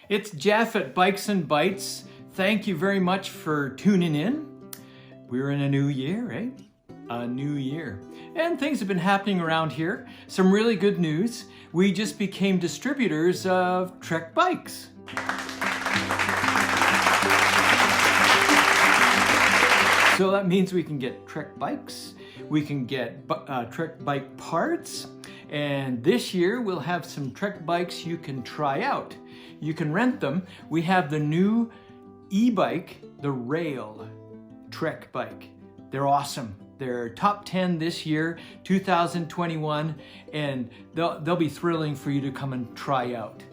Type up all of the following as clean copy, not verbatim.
It's Jeff at Bikes and Bites. Thank you very much for tuning in. We're in a new year, eh? A new year. And things have been happening around here. Some really good news. We just became distributors of Trek bikes. So that means we can get Trek bikes, we can get Trek bike parts, and this year we'll have some Trek bikes you can try out. You can rent them. We have the new e-bike, the Rail Trek bike. They're awesome. They're top 10 this year, 2021, and they'll be thrilling for you to come and try out.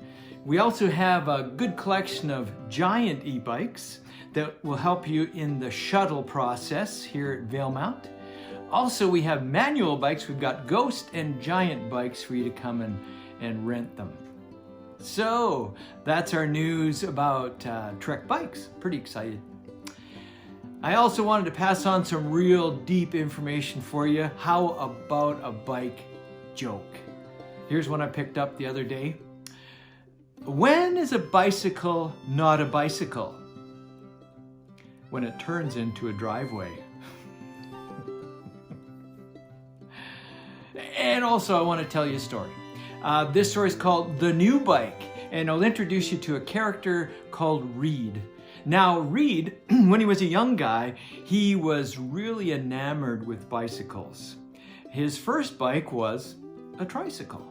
We also have a good collection of giant e-bikes that will help you in the shuttle process here at Valemount. Also, we have manual bikes. We've got ghost and giant bikes for you to come and rent them. So that's our news about Trek bikes. Pretty excited. I also wanted to pass on some real deep information for you. How about a bike joke? Here's one I picked up the other day. When is a bicycle not a bicycle? When it turns into a driveway. And also I want to tell you a story. This story is called The New Bike, and I'll introduce you to a character called Reed. Now, Reed, when he was a young guy, he was really enamored with bicycles. His first bike was a tricycle.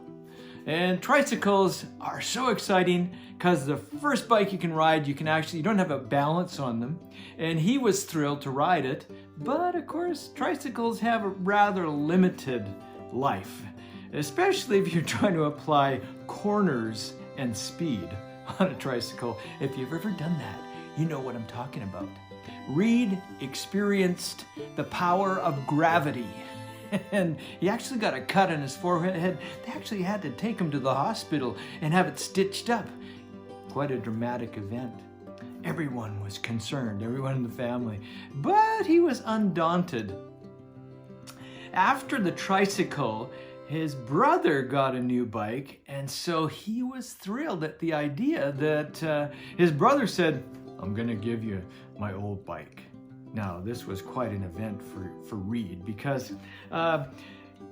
And tricycles are so exciting because the first bike you can ride, you don't have a balance on them. And he was thrilled to ride it. But of course, tricycles have a rather limited life, especially if you're trying to apply corners and speed on a tricycle. If you've ever done that, you know what I'm talking about. Reed experienced the power of gravity, and he actually got a cut on his forehead. They actually had to take him to the hospital and have it stitched up. Quite a dramatic event. Everyone was concerned, everyone in the family, but he was undaunted. After the tricycle, his brother got a new bike, and so he was thrilled at the idea that his brother said, "I'm gonna give you my old bike." Now, this was quite an event for Reed, because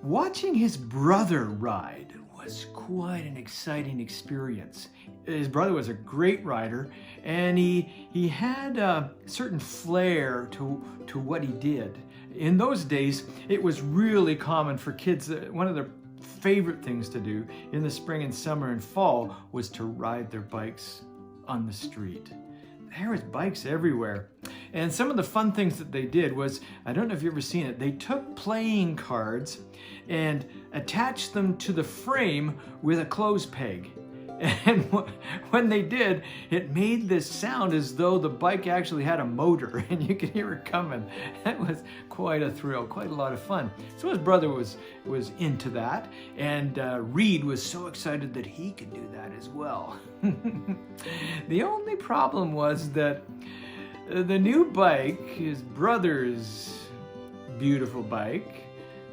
watching his brother ride was quite an exciting experience. His brother was a great rider, and he had a certain flair to what he did. In those days, it was really common for kids. One of their favorite things to do in the spring and summer and fall was to ride their bikes on the street. There was bikes everywhere. And some of the fun things that they did was, I don't know if you've ever seen it, they took playing cards and attached them to the frame with a clothes peg. And when they did, it made this sound as though the bike actually had a motor, and you could hear it coming. That was quite a thrill, quite a lot of fun. So his brother was into that, and Reed was so excited that he could do that as well. The only problem was that the new bike, his brother's beautiful bike,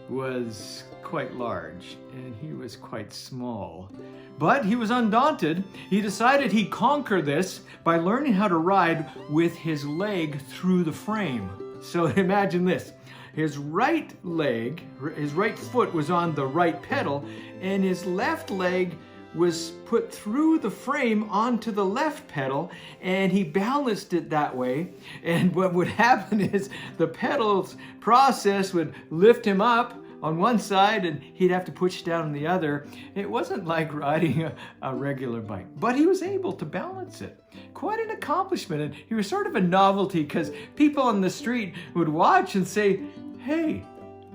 was quite large, and he was quite small. But he was undaunted. He decided he'd conquer this by learning how to ride with his leg through the frame. So imagine this. His right foot was on the right pedal, and his left leg was put through the frame onto the left pedal, and he balanced it that way. And what would happen is the pedals process would lift him up on one side, and he'd have to push down on the other. It wasn't like riding a regular bike, but he was able to balance it. Quite an accomplishment, and he was sort of a novelty because people on the street would watch and say, "Hey."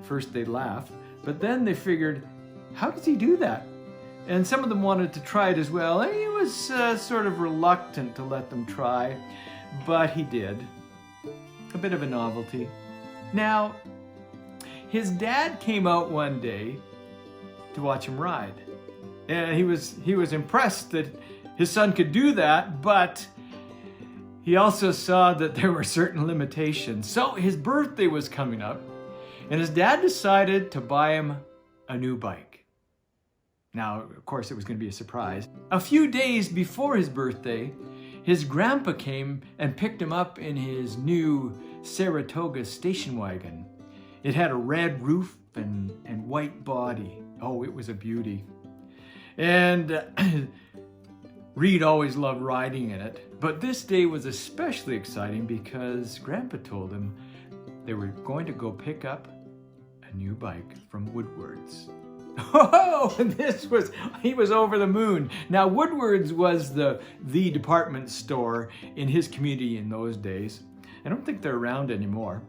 First they'd laugh, but then they figured, how does he do that? And some of them wanted to try it as well, and he was sort of reluctant to let them try, but he did. A bit of a novelty. Now, his dad came out one day to watch him ride. And he was impressed that his son could do that, but he also saw that there were certain limitations. So his birthday was coming up, and his dad decided to buy him a new bike. Now, of course, it was going to be a surprise. A few days before his birthday, his grandpa came and picked him up in his new Saratoga station wagon. It had a red roof and white body. Oh, it was a beauty. And Reed always loved riding in it, but this day was especially exciting because Grandpa told him they were going to go pick up a new bike from Woodward's. Oh, he was over the moon. Now, Woodward's was the department store in his community in those days. I don't think they're around anymore.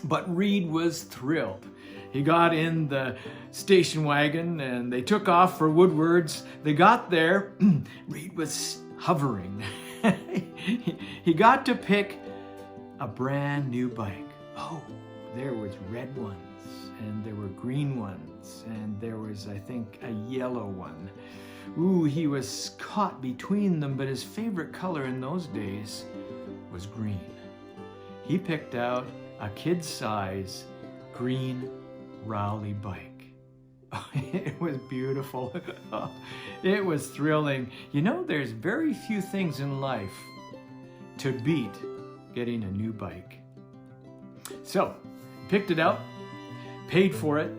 But Reed was thrilled. He got in the station wagon and they took off for Woodward's. They got there, Reed was hovering. He got to pick a brand new bike. Oh, there was red ones and there were green ones and there was, I think, a yellow one. Ooh, he was caught between them, but his favorite color in those days was green. He picked out a kid-size green Rowley bike. It was beautiful. It was thrilling. You know, there's very few things in life to beat getting a new bike. So, picked it out, paid for it,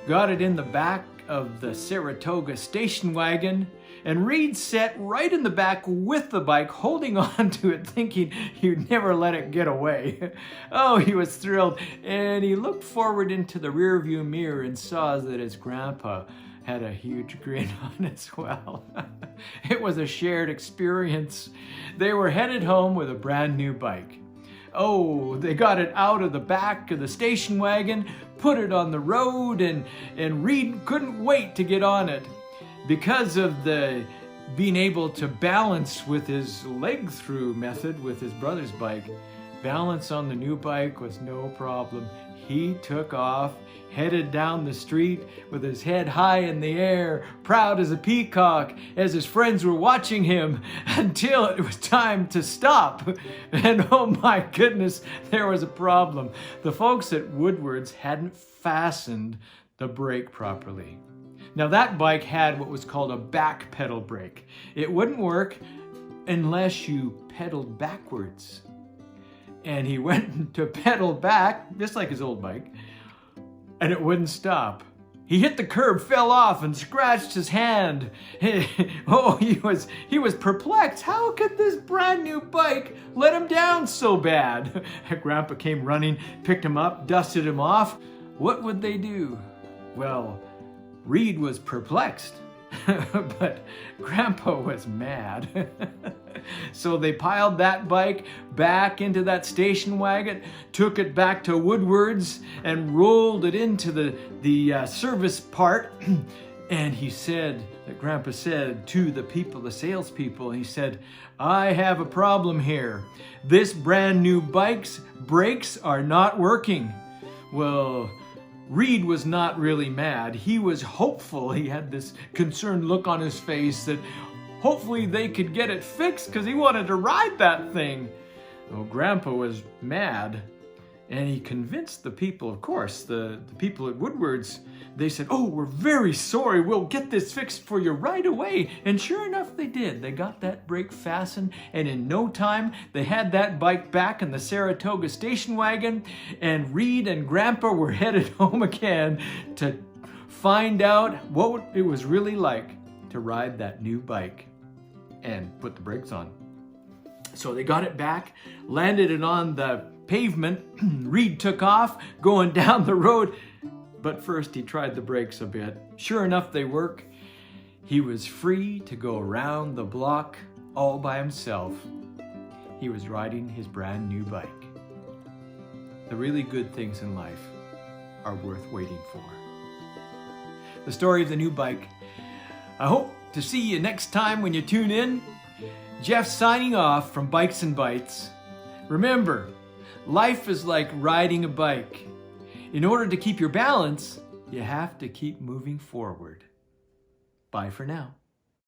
got it in the back of the Saratoga station wagon, and Reed sat right in the back with the bike, holding on to it, thinking he'd never let it get away. Oh, he was thrilled, and he looked forward into the rearview mirror and saw that his grandpa had a huge grin on as well. It was a shared experience. They were headed home with a brand new bike. Oh, they got it out of the back of the station wagon, put it on the road, and Reed couldn't wait to get on it. Because of the being able to balance with his leg through method with his brother's bike, balance on the new bike was no problem. He took off, headed down the street with his head high in the air, proud as a peacock, as his friends were watching him, until it was time to stop. And oh my goodness, there was a problem. The folks at Woodward's hadn't fastened the brake properly. Now that bike had what was called a back pedal brake. It wouldn't work unless you pedaled backwards. And he went to pedal back, just like his old bike, and it wouldn't stop. He hit the curb, fell off, and scratched his hand. Oh, he was perplexed. How could this brand new bike let him down so bad? Grandpa came running, picked him up, dusted him off. What would they do? Well, Reed was perplexed, but Grandpa was mad. So they piled that bike back into that station wagon, took it back to Woodward's, and rolled it into the service part. And he said, that Grandpa said to the people, the salespeople, he said, "I have a problem here. This brand new bike's brakes are not working." Well, Reed was not really mad. He was hopeful. He had this concerned look on his face that hopefully they could get it fixed because he wanted to ride that thing. Well, Grandpa was mad, and he convinced the people, of course, the people at Woodward's. They said, "Oh, we're very sorry. We'll get this fixed for you right away." And sure enough, they did. They got that brake fastened, and in no time, they had that bike back in the Saratoga station wagon, and Reed and Grandpa were headed home again to find out what it was really like to ride that new bike and put the brakes on. So they got it back, landed it on the pavement. Reed took off, going down the road. But first he tried the brakes a bit. Sure enough, they work. He was free to go around the block all by himself. He was riding his brand new bike. The really good things in life are worth waiting for. The story of the new bike. I hope to see you next time when you tune in. Jeff signing off from Bikes and Bites. Remember, life is like riding a bike. In order to keep your balance, you have to keep moving forward. Bye for now.